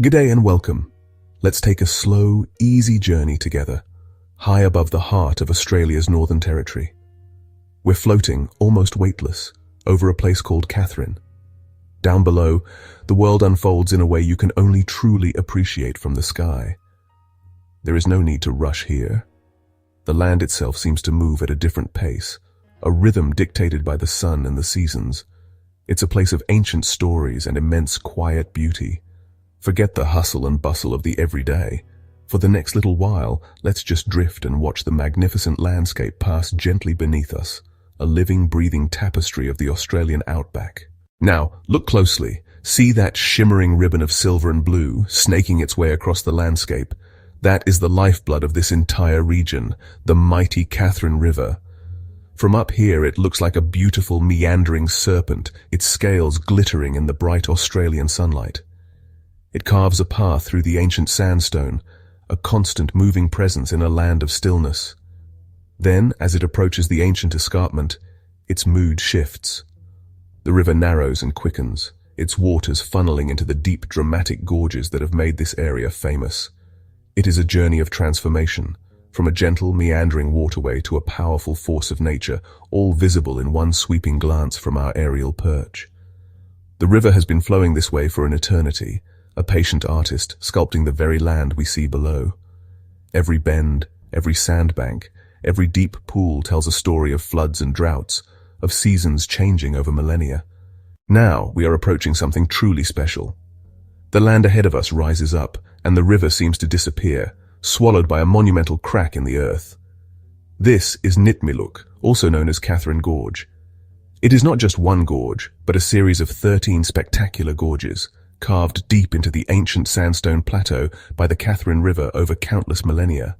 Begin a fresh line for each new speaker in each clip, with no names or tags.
G'day and welcome. Let's take a slow, easy journey together, high above the heart of Australia's Northern Territory. We're floating, almost weightless, over a place called Katherine. Down below, the world unfolds in a way you can only truly appreciate from the sky. There is no need to rush here. The land itself seems to move at a different pace, a rhythm dictated by the sun and the seasons. It's a place of ancient stories and immense quiet beauty. Forget the hustle and bustle of the everyday. For the next little while, let's just drift and watch the magnificent landscape pass gently beneath us, a living, breathing tapestry of the Australian outback. Now, look closely. See that shimmering ribbon of silver and blue snaking its way across the landscape? That is the lifeblood of this entire region, the mighty Katherine River. From up here, it looks like a beautiful, meandering serpent, its scales glittering in the bright Australian sunlight. It carves a path through the ancient sandstone, a constant moving presence in a land of stillness. Then, as it approaches the ancient escarpment, its mood shifts. The river narrows and quickens, its waters funneling into the deep, dramatic gorges that have made this area famous. It is a journey of transformation, from a gentle, meandering waterway to a powerful force of nature, all visible in one sweeping glance from our aerial perch. The river has been flowing this way for an eternity, a patient artist sculpting the very land we see below. Every bend, every sandbank, every deep pool tells a story of floods and droughts, of seasons changing over millennia. Now we are approaching something truly special. The land ahead of us rises up, and the river seems to disappear, swallowed by a monumental crack in the earth. This is Nitmiluk, also known as Katherine Gorge. It is not just one gorge, but a series of 13 spectacular gorges, carved deep into the ancient sandstone plateau by the Katherine River over countless millennia.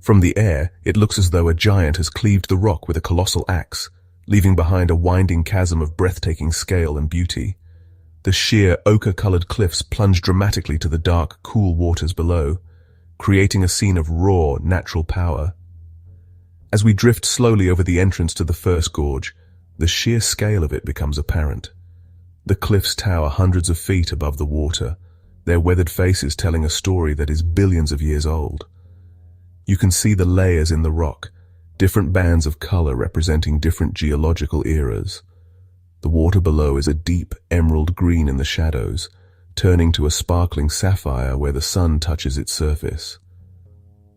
From the air, it looks as though a giant has cleaved the rock with a colossal axe, leaving behind a winding chasm of breathtaking scale and beauty. The sheer, ochre-colored cliffs plunge dramatically to the dark, cool waters below, creating a scene of raw, natural power. As we drift slowly over the entrance to the first gorge, the sheer scale of it becomes apparent. The cliffs tower hundreds of feet above the water, their weathered faces telling a story that is billions of years old. You can see the layers in the rock, different bands of color representing different geological eras. The water below is a deep emerald green in the shadows, turning to a sparkling sapphire where the sun touches its surface.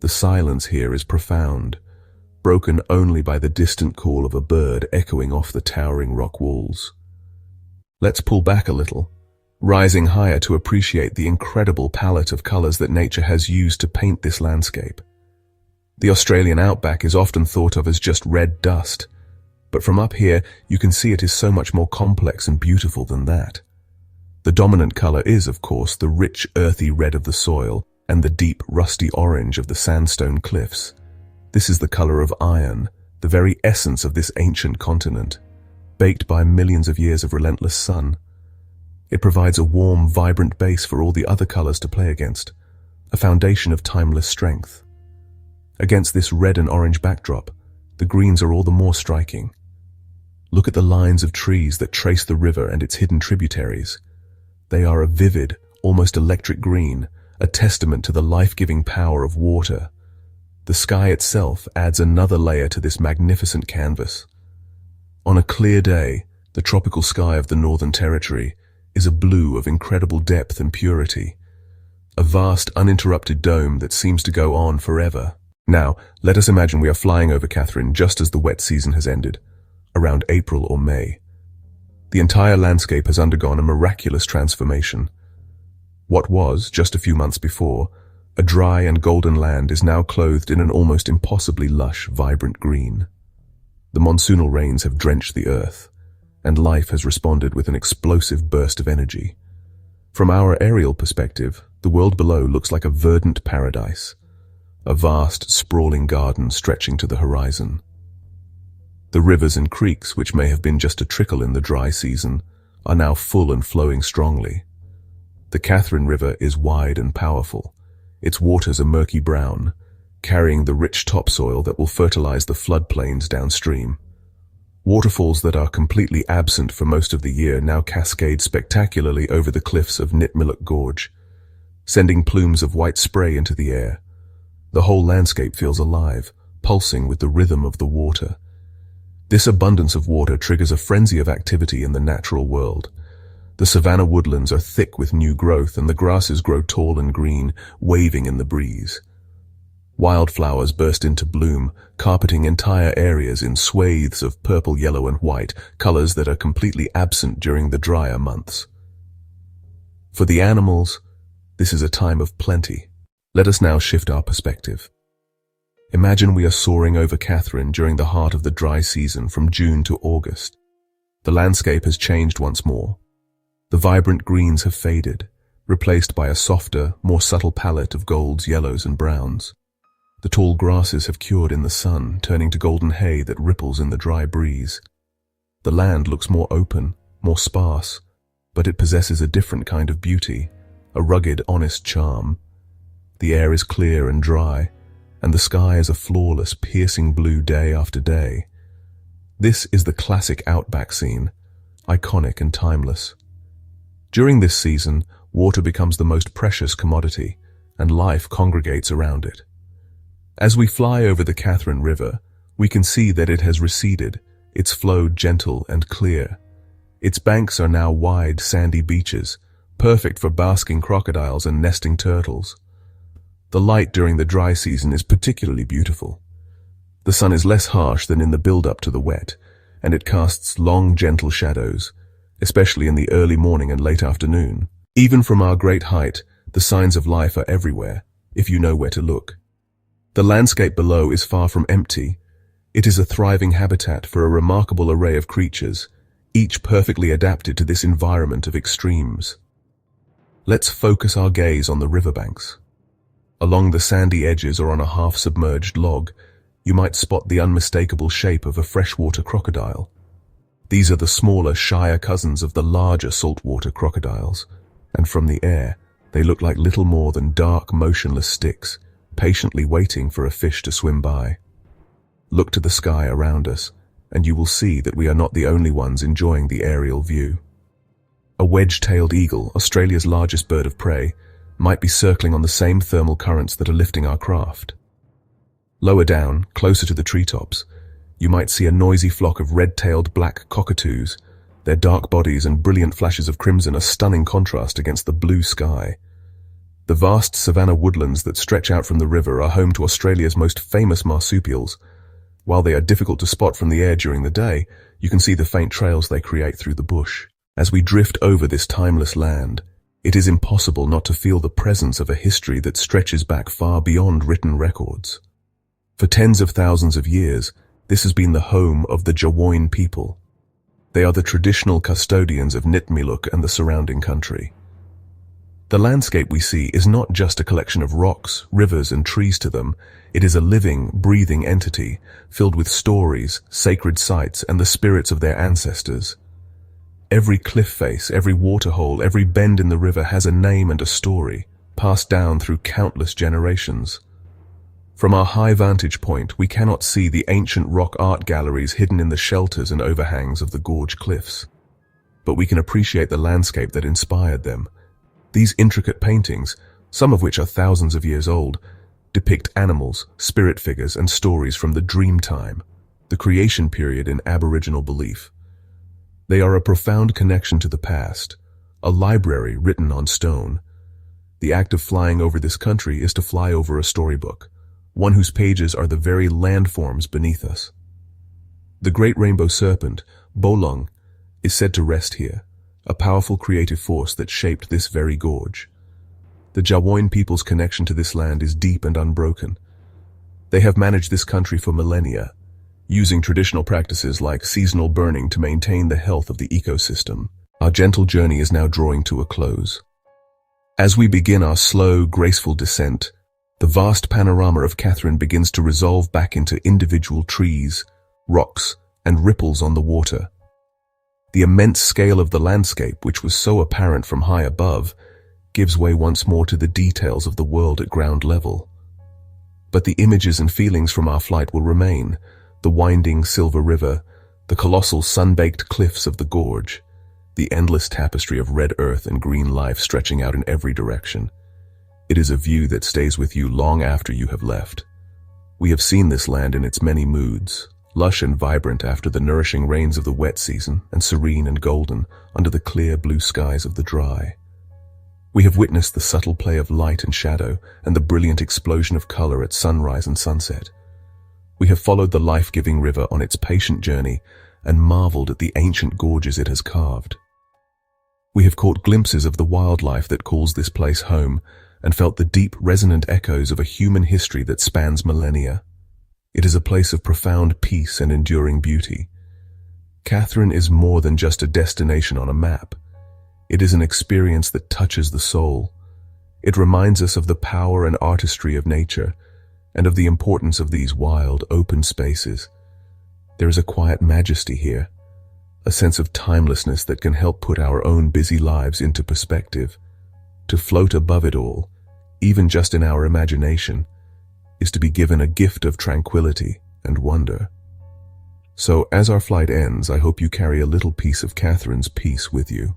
The silence here is profound, broken only by the distant call of a bird echoing off the towering rock walls. Let's pull back a little, rising higher to appreciate the incredible palette of colors that nature has used to paint this landscape. The Australian outback is often thought of as just red dust, but from up here you can see it is so much more complex and beautiful than that. The dominant color is, of course, the rich earthy red of the soil and the deep rusty orange of the sandstone cliffs. This is the color of iron, the very essence of this ancient continent, baked by millions of years of relentless sun. It provides a warm, vibrant base for all the other colors to play against, a foundation of timeless strength. Against this red and orange backdrop, the greens are all the more striking. Look at the lines of trees that trace the river and its hidden tributaries. They are a vivid, almost electric green, a testament to the life-giving power of water. The sky itself adds another layer to this magnificent canvas. On a clear day, the tropical sky of the Northern Territory is a blue of incredible depth and purity, a vast, uninterrupted dome that seems to go on forever. Now, let us imagine we are flying over Katherine just as the wet season has ended, around April or May. The entire landscape has undergone a miraculous transformation. What was, just a few months before, a dry and golden land is now clothed in an almost impossibly lush, vibrant green. The monsoonal rains have drenched the earth, and life has responded with an explosive burst of energy. From our aerial perspective, the world below looks like a verdant paradise, a vast, sprawling garden stretching to the horizon. The rivers and creeks, which may have been just a trickle in the dry season, are now full and flowing strongly. The Katherine River is wide and powerful. Its waters are murky brown, carrying the rich topsoil that will fertilize the floodplains downstream. Waterfalls that are completely absent for most of the year now cascade spectacularly over the cliffs of Nitmiluk Gorge. sending plumes of white spray into the air. The whole landscape feels alive, pulsing with the rhythm of the water. This abundance of water triggers a frenzy of activity in the natural world. The savanna woodlands are thick with new growth, and the grasses grow tall and green, waving in the breeze. Wildflowers burst into bloom, carpeting entire areas in swathes of purple, yellow, and white, colors that are completely absent during the drier months. For the animals, this is a time of plenty. Let us now shift our perspective. Imagine we are soaring over Katherine during the heart of the dry season from June to August. The landscape has changed once more. The vibrant greens have faded, replaced by a softer, more subtle palette of golds, yellows, and browns. The tall grasses have cured in the sun, turning to golden hay that ripples in the dry breeze. The land looks more open, more sparse, but it possesses a different kind of beauty, a rugged, honest charm. The air is clear and dry, and the sky is a flawless, piercing blue day after day. This is the classic outback scene, iconic and timeless. During this season, water becomes the most precious commodity, and life congregates around it. As we fly over the Katherine River, we can see that it has receded, its flow gentle and clear. Its banks are now wide, sandy beaches, perfect for basking crocodiles and nesting turtles. The light during the dry season is particularly beautiful. The sun is less harsh than in the build-up to the wet, and it casts long, gentle shadows, especially in the early morning and late afternoon. Even from our great height, the signs of life are everywhere, if you know where to look. The landscape below is far from empty. It is a thriving habitat for a remarkable array of creatures, each perfectly adapted to this environment of extremes. Let's focus our gaze on the riverbanks. Along the sandy edges or on a half-submerged log, you might spot the unmistakable shape of a freshwater crocodile. These are the smaller, shyer cousins of the larger saltwater crocodiles, and from the air, they look like little more than dark, motionless sticks, patiently waiting for a fish to swim by. Look to the sky around us, and you will see that we are not the only ones enjoying the aerial view. A wedge-tailed eagle, Australia's largest bird of prey, might be circling on the same thermal currents that are lifting our craft. Lower down, closer to the treetops, you might see a noisy flock of red-tailed black cockatoos. Their dark bodies and brilliant flashes of crimson are stunning contrast against the blue sky. The vast savanna woodlands that stretch out from the river are home to Australia's most famous marsupials. While they are difficult to spot from the air during the day, you can see the faint trails they create through the bush. As we drift over this timeless land, it is impossible not to feel the presence of a history that stretches back far beyond written records. For tens of thousands of years, this has been the home of the Jawoyn people. They are the traditional custodians of Nitmiluk and the surrounding country. The landscape we see is not just a collection of rocks, rivers, and trees to them. It is a living, breathing entity filled with stories, sacred sites, and the spirits of their ancestors. Every cliff face, every waterhole, every bend in the river has a name and a story, passed down through countless generations. From our high vantage point, we cannot see the ancient rock art galleries hidden in the shelters and overhangs of the gorge cliffs. But we can appreciate the landscape that inspired them. These intricate paintings, some of which are thousands of years old, depict animals, spirit figures, and stories from the dream time, the creation period in Aboriginal belief. They are a profound connection to the past, a library written on stone. The act of flying over this country is to fly over a storybook, one whose pages are the very landforms beneath us. The great rainbow serpent, Bolong, is said to rest here, a powerful creative force that shaped this very gorge. The Jawoyn people's connection to this land is deep and unbroken. They have managed this country for millennia, using traditional practices like seasonal burning to maintain the health of the ecosystem. Our gentle journey is now drawing to a close. As we begin our slow, graceful descent, the vast panorama of Katherine begins to resolve back into individual trees, rocks, and ripples on the water. The immense scale of the landscape, which was so apparent from high above, gives way once more to the details of the world at ground level. But the images and feelings from our flight will remain: the winding silver river, the colossal sun-baked cliffs of the gorge, the endless tapestry of red earth and green life stretching out in every direction. It is a view that stays with you long after you have left. We have seen this land in its many moods, lush and vibrant after the nourishing rains of the wet season, and serene and golden under the clear blue skies of the dry. We have witnessed the subtle play of light and shadow and the brilliant explosion of color at sunrise and sunset. We have followed the life-giving river on its patient journey and marveled at the ancient gorges it has carved. We have caught glimpses of the wildlife that calls this place home and felt the deep, resonant echoes of a human history that spans millennia. It is a place of profound peace and enduring beauty. Katherine is more than just a destination on a map. It is an experience that touches the soul. It reminds us of the power and artistry of nature and of the importance of these wild, open spaces. There is a quiet majesty here, a sense of timelessness that can help put our own busy lives into perspective. To float above it all, even just in our imagination, is to be given a gift of tranquility and wonder. So, as our flight ends, I hope you carry a little piece of Katherine's peace with you.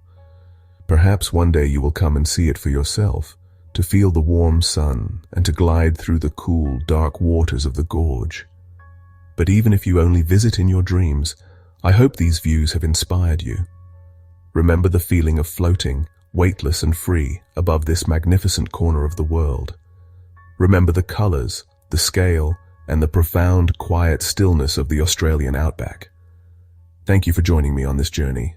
Perhaps one day you will come and see it for yourself, to feel the warm sun and to glide through the cool, dark waters of the gorge. But even if you only visit in your dreams, I hope these views have inspired you. Remember the feeling of floating, weightless and free, above this magnificent corner of the world. Remember the colors, the scale, and the profound, quiet stillness of the Australian outback. Thank you for joining me on this journey.